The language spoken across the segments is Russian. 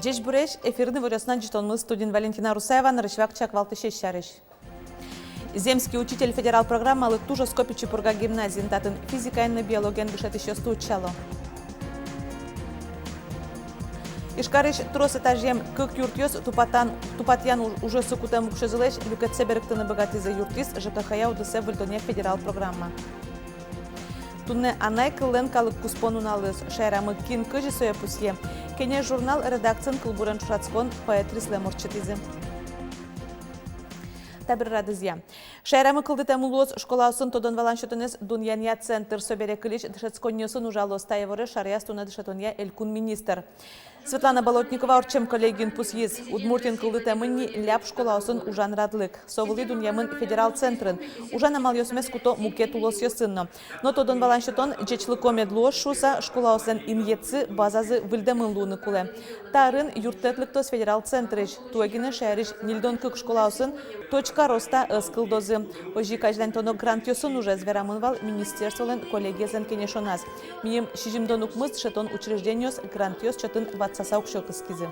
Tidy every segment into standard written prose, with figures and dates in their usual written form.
Джеш буреш эфирный выросна житонмыз студент Валентина Русаева нарышвак чаквалты шещарыш. Земский учитель федерал программалы тужа скопичи пурга гимназии татын физика и биология дышат еще стучало. Ишкарыш трос этажем кык юртьёс тупатян уже сукутам укшезылеш люкетсе беректыны богатый за юртис ЖКХ удысе выльдоне федерал программа. Тунне анай кыллен калык куспонуналыз шайрамы кин кыжи соя пусье. Кене журнал редакциян кылбуран шурацкон поэтрисле морчетизы. Табир радызья. Шайрамы кылды тамулоз школаусын тодон валан шотыныз дуньяния центр собере кылич дышецконьосын ужало стаеворы шария стуна дышетонья элькун министр. Светлана Болотникова орчем коллегин пусьез. Удмуртин кылды тамынни ляп школаусын ужан радлык. Совылы дуньямын федерал центрын. Ужан амалйосмес куто мукет улос йосынно. Но тодон валан шотон джечлыкомед луош шуса школаусын инъецы базазы вылдамын луны куле. Тарын юртетлыктос федерал центрыч. Туэгины шайрыч нильдон кык школаусын точка роста ыскылдозы. Ожи каждан тоно грант йосын уже зверамынвал министерстволен коллегиязен кенешоназ. Мием шижимдон укмыз шетон учреждениос грант йос чатын ватсаса укшокыскизы.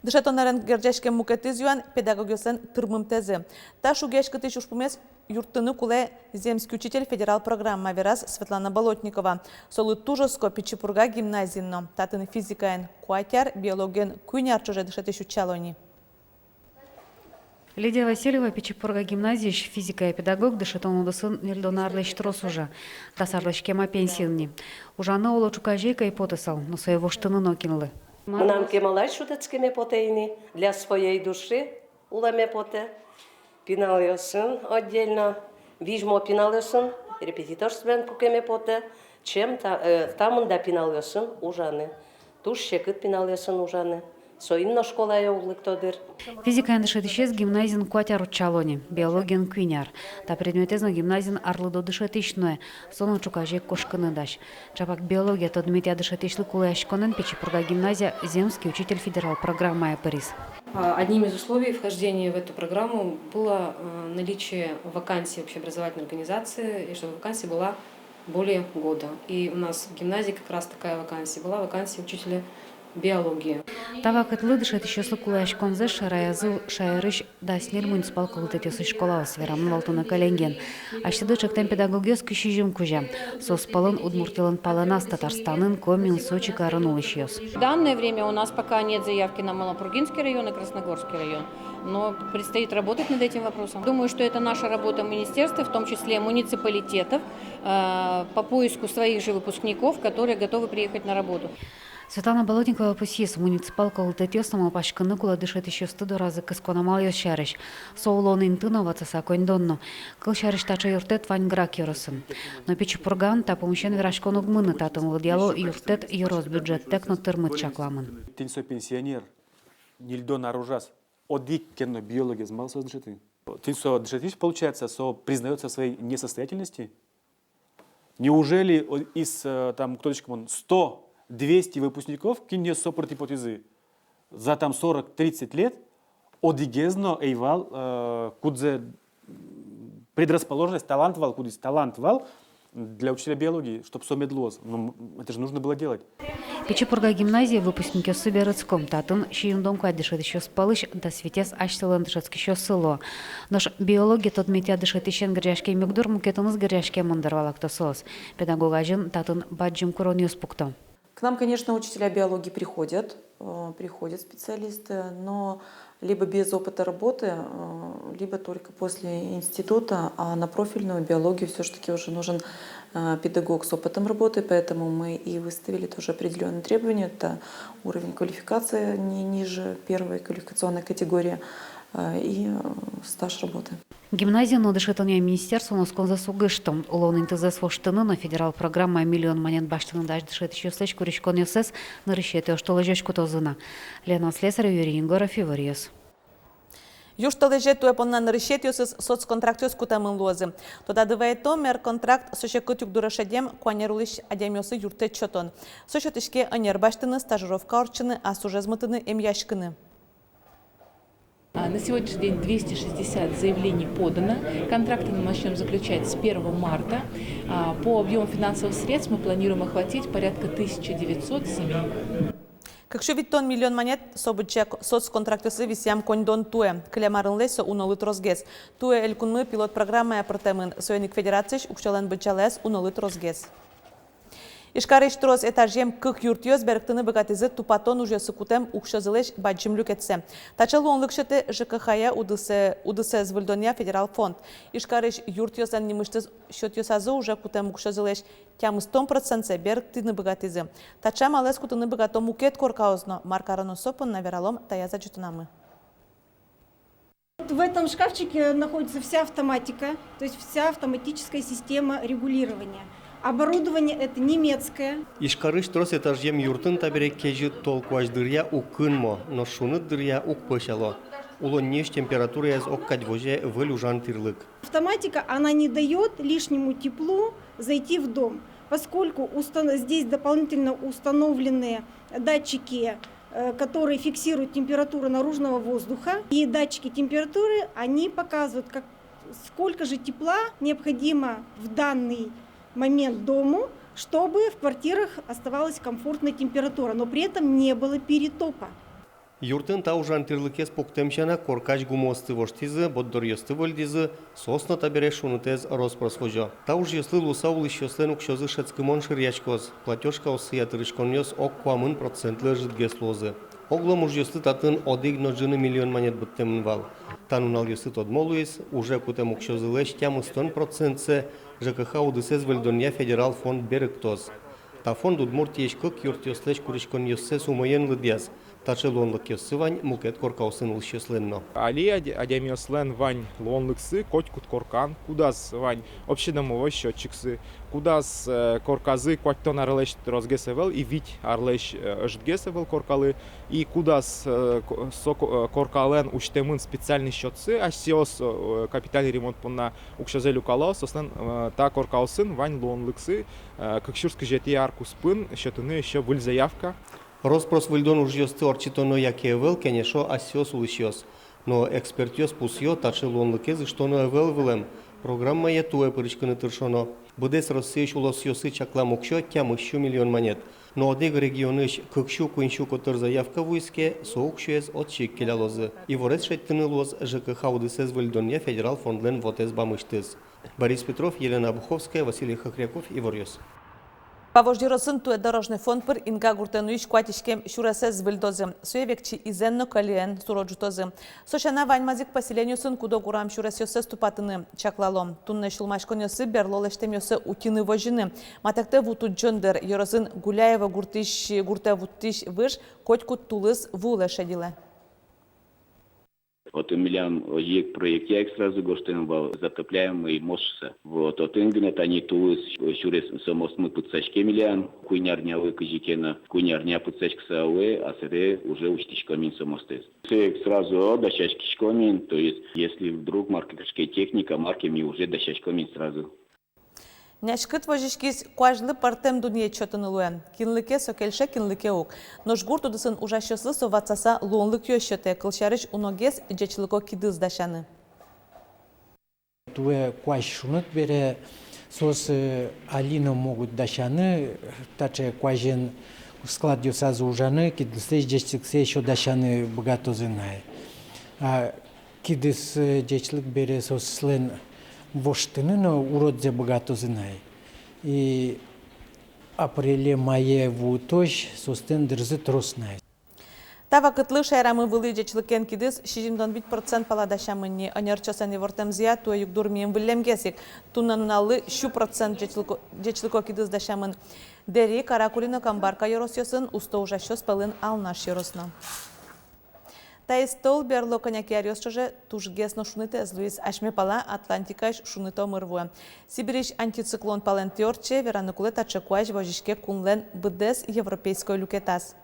Дышатонарен герджешке мукетиз юан педагогиосен тырмымтезы. Та шугешкыты шушпумес юртыны куле земский учитель федерал программа вераз Светлана Болотникова. Солы тужоско пичипурга гимназийно. Татын физикаен куатяр, биологен куйнярчуже дышаты шучалони. Лидия Васильева, Печепурга гимназии, физика и педагог, дышетон удосын нельдонарлыч трос уже, дасарлыч кема пенсионни. Ужаны оло чукажейка и потысал, но своего штыны нокинулы. Нам кемалай шутецкими потейни для своей души, уламе поте, пиналёсын отдельно, вижмо пиналёсын, репетиторствен кукеме поте, чем там да пиналёсын ужаны, туш шекыт пиналёсын ужаны. Соимно школа яулыктодыр. Физика дышетищез гимназин куатяр учалони, биологиян куйняр. Та предметезно гимназин арлыдо дышетищное, сону чукажек кошкыны даш. Чапак биология то дмитя дышетишлы кулаяшконен Печепурга гимназия, земский учитель федерал программа Парис. Одним из условий вхождения в эту программу было наличие вакансии общеобразовательной организации, и чтобы вакансия была более года. И у нас в гимназии как раз такая вакансия была, вакансия учителя биологии. Тавакытлы дышетище слыкулаяш конзе шараязыл шайрыш даснер муниципал кылтетесы школа сверам валтуна каленген. Аштыды чектен педагогиос кишижим кужа. Соспалын удмуртилын паланас Татарстанын, Комин, Сочи, Каранулышьёс. В данное время у нас пока нет заявки на Малопургинский район и Красногорский район, но предстоит работать над этим вопросом. Думаю, что это наша работа министерства, в том числе муниципалитетов, по поиску своих же выпускников, которые готовы приехать на работу. Светлана Болотникова пусьес муниципал колтетёсама пашкыны кула дышетище стыдо разы кысконамал ёшарыш. Соулон интыно ватсаса коньдонно. Кыл шарыш тача юртет ваньграк ёросын. Но Печепурган та помощен верашкон угмыны татын владьяло юртет ёрос бюджет текно тырмыт чакламын. Тинсо пенсионер нильдон аружас одик кенно биология змал со дышеты. Тинсо дышетиш получается, со признается в своей несостоятельности. Неужели из там кто-то 100-200 выпускников кинет сопорт гипотезы за там 40-30 лет одигезно эйвал кудзе предрасположенность талантвал кудис талантвал для учителя биологии, чтобы сомедлоз. Но это же нужно было делать. Печепурга гимназия выпускники соберецком татын шиюндон куа дышетище спалыш да светес аштылын дышетскище село. Нож биология тот метя дышетищен гряшке мигдур мукетыныз гряшке мандарвалак тосос. Педагогажин татын баджим курониус пукто. К нам, конечно, учителя биологии приходят специалисты, но либо без опыта работы, либо только после института, а на профильную биологию все-таки уже нужен педагог с опытом работы, поэтому мы и выставили тоже определенные требования. Это уровень квалификации не ниже первой квалификационной категории и стаж работы. Гимназия но дышетония министерство носкон засугыштом. Улон интезес воштыны на федерал программа миллион монет баштыны даш дышет еще слышь куричкон ёсес на решете, что лежечку тозына. Лена Слесарь, Юрий Егоров, Ивариос. Юшта лежит туепонна на решетиосыз соцконтрактиос кутамын лозы. Тода дывайто мер контракт сошекутюк дурашадем куанерулыш адемёсы юрте чотон. Сошетышке анер баштыны стажировка орчыны, а сужезмытыны эмяшкыны. На сегодняшний день 260 заявлений подано. Контракты мы начнем заключать с 1 марта. По объему финансовых средств мы планируем охватить порядка 1900 семей. Какщо виттон миллион монет событче соцконтрактысы висям коньдон туе, клемарын лесо унолыт розгез. Туе элькунмы пилот программа протемын Союник Федерацияш укшален бычалес унолыт розгез. Ишкарыш трос этажем кык юртьёз берктыны богатызы тупатон уже сыкутем укшазылеш баджимлюк етсе. Тачалу он лыкшыты ЖКХ удысе звыльдония федерал фонд. Ишкарыш юртьёзан немыштыз счетьёсазы уже кутем укшазылеш тямыз 100% берктыны богатызы. Тача малес кутыны богато мукет коркаузно маркарано сопын навералом таяза чутунамы. В этом шкафчике находится вся автоматика, то есть вся автоматическая система регулирования. Оборудование это немецкое. Ишкарыш трос этажем юртын табере кежи толкуаждырья укынмо, но шуныдырья укпышало. Улоннеш температура яз оккадьвоже вылюжан тырлык. Автоматика, она не дает лишнему теплу зайти в дом, поскольку здесь дополнительно установлены датчики, которые фиксируют температуру наружного воздуха. И датчики температуры, они показывают, сколько же тепла необходимо в данный момент дому, чтобы в квартирах оставалась комфортная температура, но при этом не было перетопа. Юртын таужан тырлыкес поктемшана коркач гумосты воштизы, боддорьёсты вольдизы, сосна табере шунытез роспросхожо. Тауж ёслы лусаул ищёслен укшёзы шецкымон ширячкоз, платёжка осы ятырышконёс оккуамын процентлы жытгеслозы. Оглом уж ёслы татын одигноджыны миллион монет бұттемін вал. Танунал ёслы тодмолуис, уже кутем укшёзы леш тямы 100% ЖКХ удысез вольдония федерал фонд беректоз. Та фонд удмуртиеш кык юрт ёслеш куришкон ёссе сумоен лыдяз. Тачелонлык ёссывань мукет коркаусын улщёсленно. Али адем ёслен вань лонлыксы, котькут коркан, кудас вань общедомовой счетчиксы, кудас корказы котьтон арлеш розгесевел и вить арлеш ждгесевел коркалы, и кудас коркален уштемын специальный счетцы, а сиос капитальный ремонт на укшазелю калаос, ослен та коркаусын вань лонлыксы, как шурский жети аркус пын, счетыны еще был заявка. Роспрос выльдон уж ёсты орчитоно якевел, кенешо асёс улышёс. Но экспертёс пусё тачыл онлыкезы штоно эвел вылем. Программа етуэ пырычкыны тыршоно. Будес Россияш улос ёсы чакла мокшо тямыщу миллион монет. Но одег регионыш кыкшу куиншу котыр заявка войске соукшуез отчик келялозы. И ворез шеттыны лоз ЖКХ удысез выльдонья федерал фондлен вотез бамыштыз. Борис Петров, Елена Буховская, Василий Хохряков, Иворьёс. Павождиросын туе дорожный фонд пыр инга гуртенуиш куатишкем шуресе звыльдозы. Суевекчи изенно калиен суроджутозы. Сошана ваньмазик поселению сын кудо гурам шуресёсы ступатыны чаклалом. Тунне шулмашконёсы берлолештемёсы утины вожины. Матакте вуту джондер йорозын Гуляева гурте вутиш выш котькут тулыс вулешедиле. От милям ек проект я сразу гоштен был затопляемый мостся. Вот от ингнет они тулыс шурес самост мы подсачке милям куйнярня выкажикена куйнярня подсачка сауэ а сре уже уштичкомин самостез. Сразу дощачкомин, то есть если вдруг маркетская техника марками уже дощачкомин сразу. Няшкыт вожишкис куажлы партем дуния чотынылуэн. Кинлыке сокельше кинлыке ук. Нож гуртудысын ужащослы соватсаса луонлык ёщоте. Кылшарыш уногес джечлыко кидыз дашаны. Туе куаж шунут бере сос алина могут дашаны, таче куажен склад ёсазы ужаны, кидыслеш джечлыксе еще дашаны богато знае. А кидыс джечлык бере сос слен воштыны, но уродзе богато знае. И апреле-мае вутош состен дырзы троснае. Тава кытлы шайрамы вылы джечлыкен кидыс 60% паладашамынни. Анерчосани вортемзия туе югдурмием вылемгесик. Туннануналлы 100% джечлыко кидыс дашамын. Дери каракулино камбарка yorosyoсын усто ужащос пылын алнаш йоросно. Та стол берло коняки арёсчоже тужгесно шуныте злуис ашмепала Атлантикаш шуныто мырвуе. Сибириш антициклон пален тёрче веранукуле тачекуаж вожишке кунлен бдес европейской люкетас.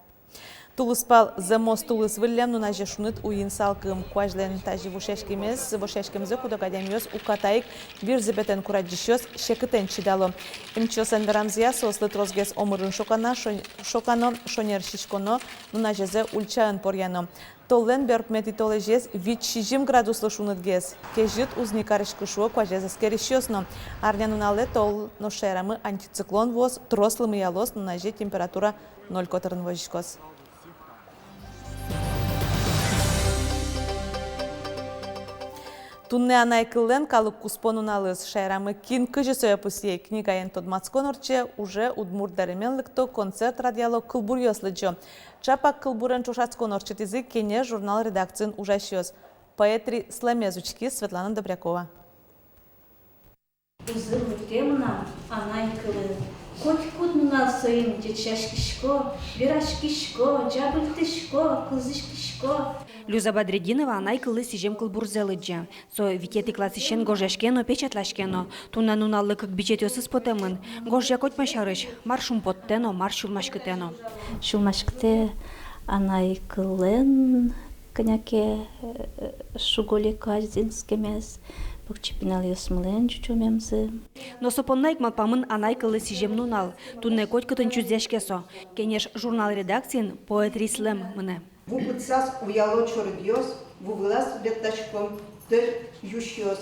Тулыспал замост тулыс вылем нунаже шуныт уин салкым куажлен тажи вушешкемзе кудогадемёс укатайк вирзебетен кураджишёс шекытен чидало. Имчосан верамзия сослы трозгес омырын шокано шонер шишконо нунажезе ульчаын порьяно. Толлен берпмети толежес вид 60 градуслы шунытгес. Кежит узникарыш кышуо куажезе скерещёсно. Арнянунале тол ношерамы антициклон воз трослым ялос нунаже температура 0 котырын вожишкос. Тунне анайкылен калык куспонун алыс шайрамы кин кыжы сөйапусей книгаен тодмацкон орче уже удмурдаременлыкто концерт радиало кылбур ёслыджо. Чапак кылбурен чушацкон орчетизы кене журнал редакциян ужащёз. Поэтри слемезучки Светлана Добрякова. Узылы темна анайкылы. Хоть куднуна соим дечашкишко, вирашкишко, джабылтышко, кызышкишко. Люза Бадрединова анайкылы сижем кылбурзелыджа. Со викети классишен гожашкено печатлашкено. Туна нуналы как бичетёсыз потемын. Гожя котмашарыш, маршум поттено, маршулмашкытено. Шулмашкте анайкылен княке шуголи казинскемес. Покчипинал ёсмылен чучумемсы. Но сопоннайк малпамын анайкылы сижем нунал. Тунне котькытын чузяшкесо. Кенеш журнал редакциян поэтри слем мыне. Вупыцас уяло чордьёс, вувылас леттачком тыр ющёс.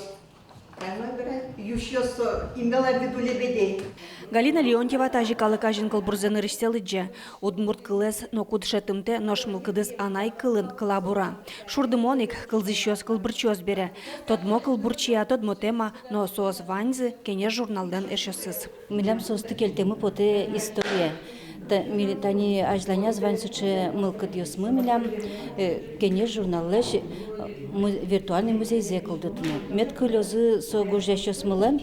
Ющёс имела в виду лебедей. Галина Леонтьева тажи калыкажин кылбурзаны рыштелыджа. Удмурт кылес но кудшетымте ношмыл кыдыс анайкылын кылабура. Шурдымоник кылзыщёс кылбурчёс бере. Тодмо кылбурчия, тодмо тема, но соос ваньзы кене журналден эшёсыз. Милям состы келтемы поте история. Тани ажланя званьсуче мылкыт ёсмы милям кене журналлеш виртуальный музей зекылдытыны. Мет кылёзы со гожящёс мылен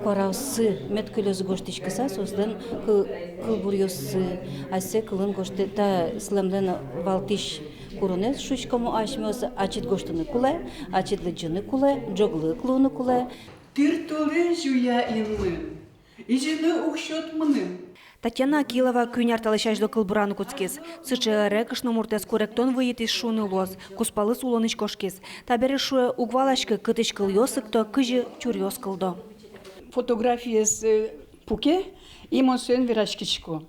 кораусы мет кылёзы гоштичкыса сослен кылбур ёссы асе кылын гошты та слемден валтиш куронес шучкому ашмёс ачит гоштыны куле, ачит лыджыны куле, джоглы клуны куле. Тыртолы жуя инлы, ижины ухшот мыным. Татьяна Акилова күнер талышажды кылбураны куцкес. Сычыре кышны муртес корректон выйет из шуны лоз, куспалы сулоныч кошкес. Табері шуе угвалашкы кытыч кыл ёсыкто, кыжы чур ёс кылдо. Фотография с пуке и монсен вирашкичко.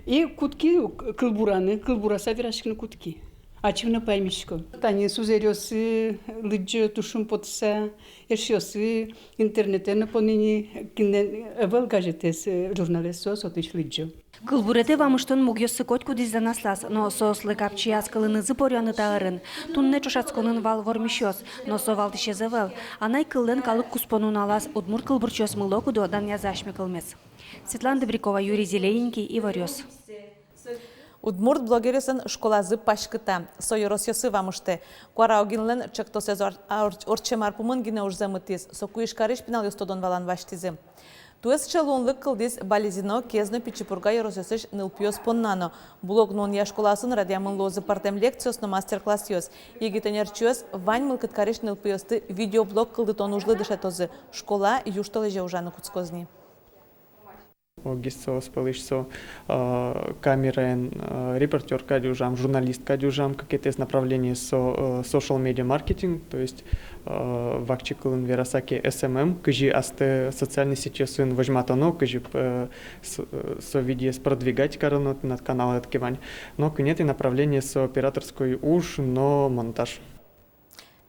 И кутки кылбураса вирашкины кутки. Ачивна паймишко. Тани сузерёсы, лыджы тушум потса, ешёсы, интернетен понини, кинен эвел газетес журналесо сотыч лыджы. Кылбурете вамыштын мугёсы котку дизданаслас, но сослы капчияс кылыны зыпоряны тағырын. Тунне чушацконын вал вормишёс, но совал тишезевел. Анай кылден калык куспонун алас, удмур кылбурчёс мылокудо дан язашми кылмес. Светлана Добрякова, Юрий Зелененький и Варёс. Удмурт блогересен школазы пашкыта. Сойорос ёсы вамышты. Куараугинлен чектосез орчемар пумын гине ужзамытыз. Сокуишкариш пинал ёстодон валан ваштизы. Туэс челунлык кылдис бализино кезно пичипурга ёросёсыш нылпиёс поннано. Блогнон я школасын радиамын лозы партем лекциясно мастер-класс ёс. Егитенерчёс вань мылкыткариш нылпиёсты видеоблог кылдытон ужлы дышетозы. Школа юштолы жеужаны куцкозни. Огисо спалышсо камерен репортер кадюжам, журналист кадюжам, какие-то из направлений со social media маркетинг, то есть вакчикулын верасаки SMM, кыжи асты социальные сети сын возьматано, кыжи со видео продвигать коронот над каналом откивань, но кнеты направление со операторской уж, но монтаж.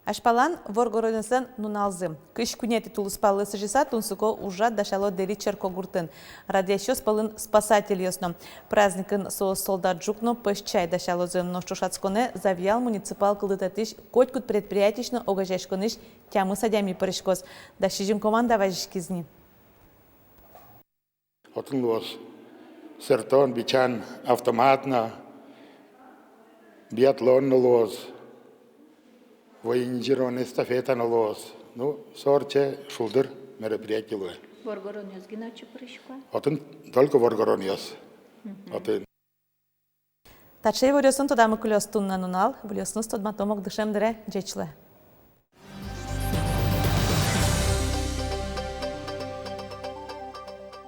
Ашпалан воргороденсен нуналзы. Кыш күнети тулуспалы сыжиса тунсуко ужат дашало дери черко гуртын. Радиащё спалын спасатель ёсно. Праздникын со солдат жукно пышчай дашало зын. Но шушацконе завиял муниципал кылдытатыш котькут предприятично огажешконыш тямы садями парышкоз. Дашижим команда важишкизни. Отын лоз. Сертон бичан автоматно. Биатлон лоз. Военизированная эстафета на лоз. Ну, сорче, шулдыр, мероприятие луэ. Воргоронёс гиначы парышква? Отын только воргоронёс. Отын. Тачей варёсын тодамы кулёс тунна нунал, вылёсны стодматомок дышем дыре джечле.